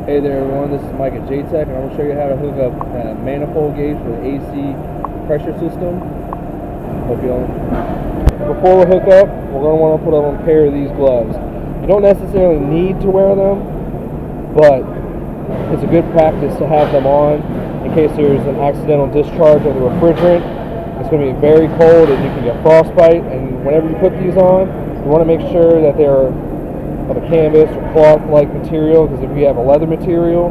Hey there everyone, this is Mike at JTech, and I'm going to show you how to hook up a manifold gauge for the AC pressure system. Hope you don't. Before we hook up, we're going to want to put on a pair of these gloves. You don't necessarily need to wear them, but it's a good practice to have them on in case there's an accidental discharge of the refrigerant. It's going to be very cold and you can get frostbite, and whenever you put these on, you want to make sure that they're of a canvas or cloth-like material, because if you have a leather material,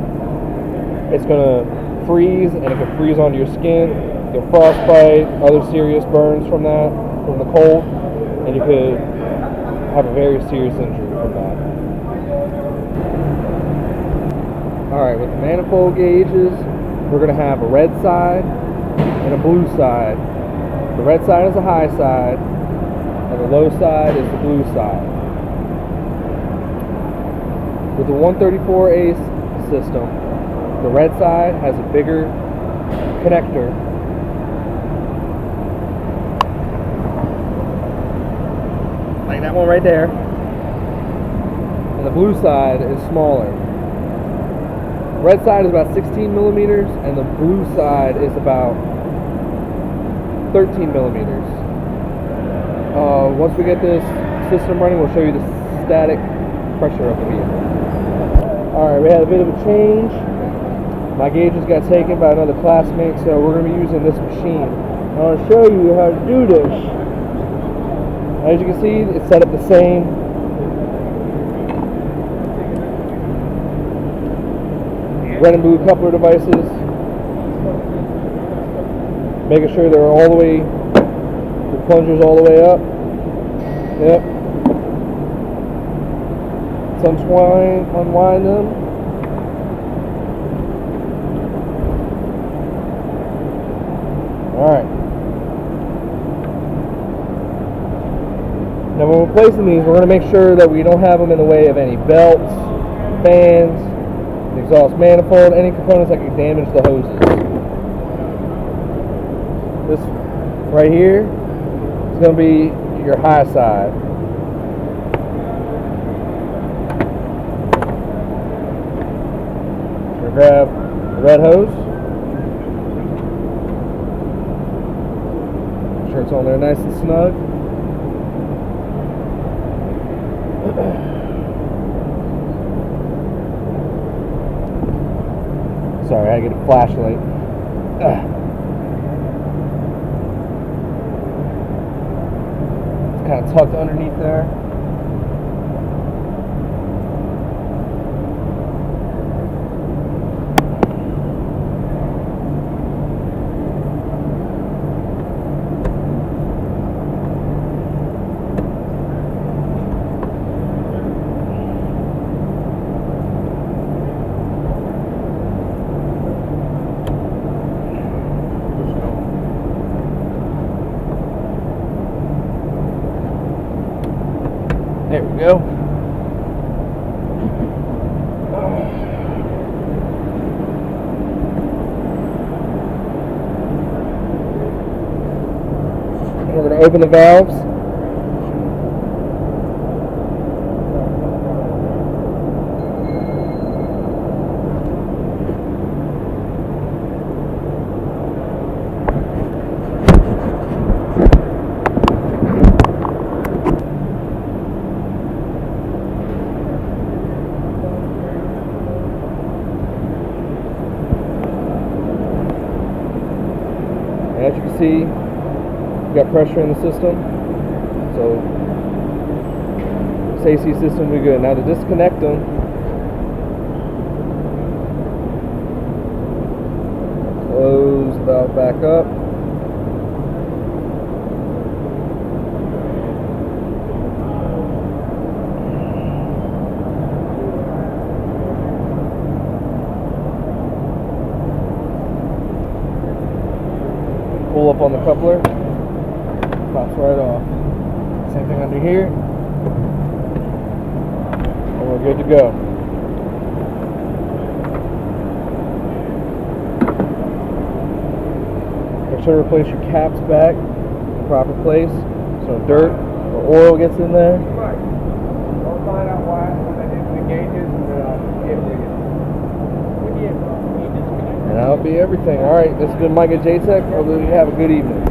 it's going to freeze, and it can freeze onto your skin, get frostbite, other serious burns from that, from the cold, and you could have a very serious injury from that. Alright, with the manifold gauges, we're going to have a red side and a blue side. The red side is the high side, and the low side is the blue side. With the 134 ACE system, the red side has a bigger connector like that one right there, and the blue side is smaller. Red side is about 16 millimeters, and the blue side is about 13 millimeters. Once we get this system running, we'll show you the static pressure of the vehicle. Alright, we had a bit of a change. My gauges got taken by another classmate, so we're going to be using this machine. I want to show you how to do this. As you can see, it's set up the same. Red and blue coupler devices. Making sure they're all the way, the plungers all the way up. Yep. Unwind them. Alright. Now when we're placing these, we're going to make sure that we don't have them in the way of any belts, fans, the exhaust manifold, any components that can damage the hoses. This right here is going to be your high side. Grab the red hose. Make sure it's on there nice and snug. Sorry, I had to get a flashlight. It's kind of tucked underneath there. There we go. And we're going to open the valves. As you can see, we've got pressure in the system, so this AC system will be good. Now to disconnect them, close the valve back up. Pull up on the coupler, pops right off. Same thing under here, and we're good to go. Make sure to replace your caps back in the proper place so dirt or oil gets in there. Right. We'll find out why when I did the gauges and then I'll get with you. And that'll be everything. All right, this has been Mike at JTech. Hope you have a good evening.